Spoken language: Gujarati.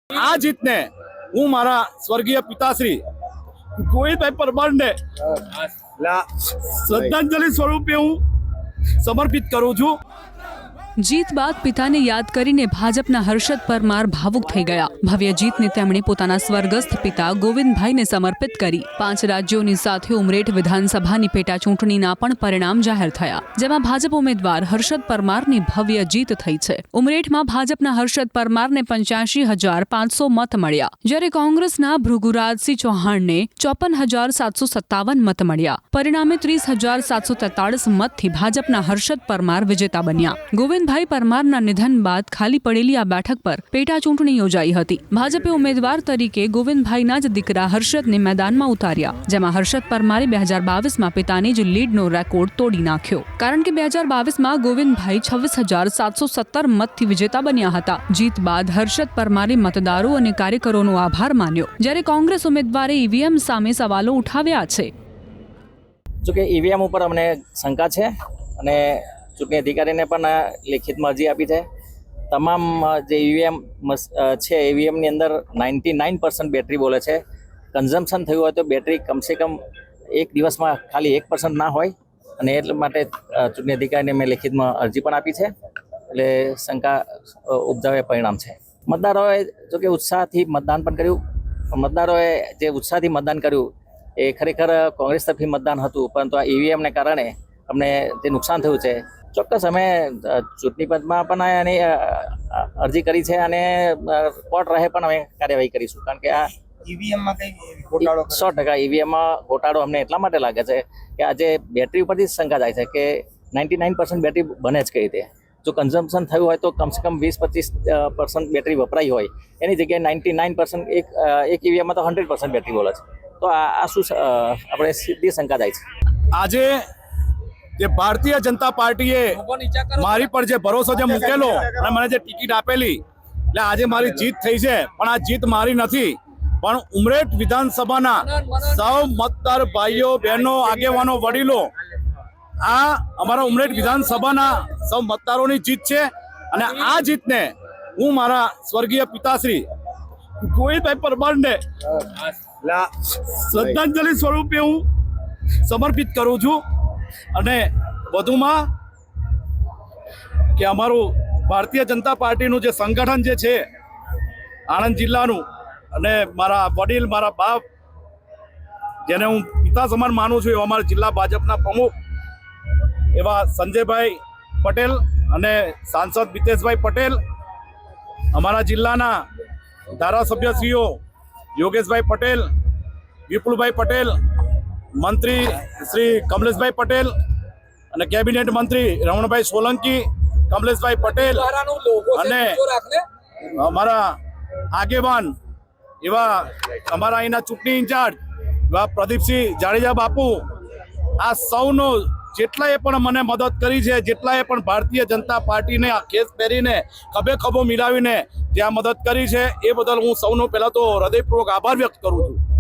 આ જીતને હું મારા સ્વર્ગીય પિતાશ્રી ગોવિંદભાઈ પરમારને શ્રદ્ધાંજલિ સ્વરૂપે હું સમર્પિત કરું છું। જીત બાદ પિતાને યાદ કરીને ભાજપના હર્ષદ પરમાર ભાવુક થઈ ગયા। ભવ્ય જીતને તેમણે પોતાના સ્વર્ગસ્થ પિતા ગોવિંદભાઈને સમર્પિત કરી। 5 રાજ્યોની સાથે ઉમરેઠ વિધાનસભાની પેટા ચૂંટણીના પણ પરિણામ જાહેર થયા, જેમાં ભાજપ ઉમેદવાર હર્ષદ પરમારની ભવ્ય જીત થઈ છે। ઉમરેઠમાં ભાજપના હર્ષદ પરમારને 85,500 મત મળ્યા, જ્યારે કોંગ્રેસના ભૃગુરાજસિંહ ચૌહાણને 54,757 મત મળ્યા। પરિણામે 30,743 મતથી ભાજપના હર્ષદ પરમાર વિજેતા બન્યા। ગોવિંદભાઈ પરમારના નિધન બાદ ખાલી પડેલી આ બેઠક પર પેટા ચૂંટણી યોજાઈ હતી। ભાજપે ઉમેદવાર તરીકે ગોવિંદભાઈના જ દીકરા હર્ષદને મેદાનમાં ઉતાર્યા, જેમાં હર્ષદ પરમારે 2022માં પિતાની જ લીડનો રેકોર્ડ તોડી નાખ્યો, કારણ કે 2022માં ગોવિંદભાઈ 26,717 મતથી વિજેતા બન્યા હતા। જીત બાદ હર્ષદ પરમારે મતદારો અને કાર્યકરોનો આભાર માન્યો, જ્યારે કોંગ્રેસ ઉમેદવારે ઈવીએમ સામે સવાલો ઉઠાવ્યા છે। જોકે ઈવીએમ ઉપર અમને શંકા છે અને ચૂંટણી અધિકારીને પણ લેખિતમાં અરજી આપી છે। તમામ જે ઈવીએમ છે ઈવીએમની અંદર 99% બેટરી બોલે છે। કન્ઝમ્પશન થયું હોય તો બેટરી કમસે કમ એક દિવસમાં ખાલી 1% ના હોય, અને એટલા માટે ચૂંટણી અધિકારીને મેં લેખિતમાં અરજી પણ આપી છે। એટલે શંકા ઉપજાવે પરિણામ છે। મતદારોએ જોકે ઉત્સાહથી મતદાન પણ કર્યું। મતદારોએ જે ઉત્સાહથી મતદાન કર્યું એ ખરેખર કોંગ્રેસ તરફી મતદાન હતું, પરંતુ આ ઈવીએમને કારણે અમને જે નુકસાન થયું છે, ચોક્કસ અમે ચૂંટણી પંચમાં પણ એની અરજી કરી છે અને કોર્ટ રહે પણ અમે કાર્યવાહી કરીશું, કારણ કે આ ઈવીએમમાં કઈ ઘોટાળો 100% ઈવીએમમાં ઘોટાળો અમને એટલા માટે લાગે છે કે આજે બેટરી ઉપરથી શંકા જાય છે કે 99% બેટરી બને જ કઈ રીતે। જો કન્ઝમ્પશન થયું હોય તો કમસે કમ 20-25% બેટરી વપરાઈ હોય, એની જગ્યાએ 99% એક ઈવીએમમાં તો 100% બેટરી બોલે છે। તો આ શું આપણે સીધી શંકા જાય છે। આજે જે ભારતીય જનતા પાર્ટીએ મારી પર જે ભરોસો જે મૂકેલો અને મને જે ટિકિટ આપેલી, એટલે આજે મારી જીત થઈ છે। પણ આ જીત મારી નથી, પણ ઉમરેઠ વિધાનસભાના સૌ મતદાર ભાઈઓ બહેનો આગેવાનો વડીલો, આ અમારા ઉમરેઠ વિધાનસભાના સૌ મતદારોની જીત છે। અને આ જીતને હું મારા સ્વર્ગીય પિતાશ્રી ગોવિંદભાઈ પરમારને શ્રદ્ધાંજલિ સ્વરૂપે હું સમર્પિત કરું છું। અને વધુમાં કે અમારું ભારતીય જનતા પાર્ટીનું જે સંગઠન જે છે આણંદ જિલ્લાનું, અને મારા વડીલ, મારા બાપ, જેને હું પિતા સમાન માનું છું, એવા અમારા જિલ્લા ભાજપના પ્રમુખ એવા સંજયભાઈ પટેલ અને સાંસદ મિતેશભાઈ પટેલ, અમારા જિલ્લાના ધારાસભ્યશ્રીઓ યોગેશભાઈ પટેલ, વિપુલભાઈ પટેલ, મંત્રી શ્રી કમલેશભાઈ પટેલ અને કેબિનેટ મંત્રી રમણભાઈ સોલંકી, કમલેશભાઈ પટેલ અને અમારા આગેવાન એવા અમારા અહીંના ચૂંટણી ઇન્ચાર્જ એવા પ્રદીપસિંહ જાડેજા બાપુ, આ સૌનો જેટલાએ પણ મને મદદ કરી છે, જેટલાએ પણ ભારતીય જનતા પાર્ટીને આ ખેસ પહેરીને ખભે ખભો મિલાવીને જે આ મદદ કરી છે, એ બદલ હું સૌનો પહેલાં તો હૃદયપૂર્વક આભાર વ્યક્ત કરું છું।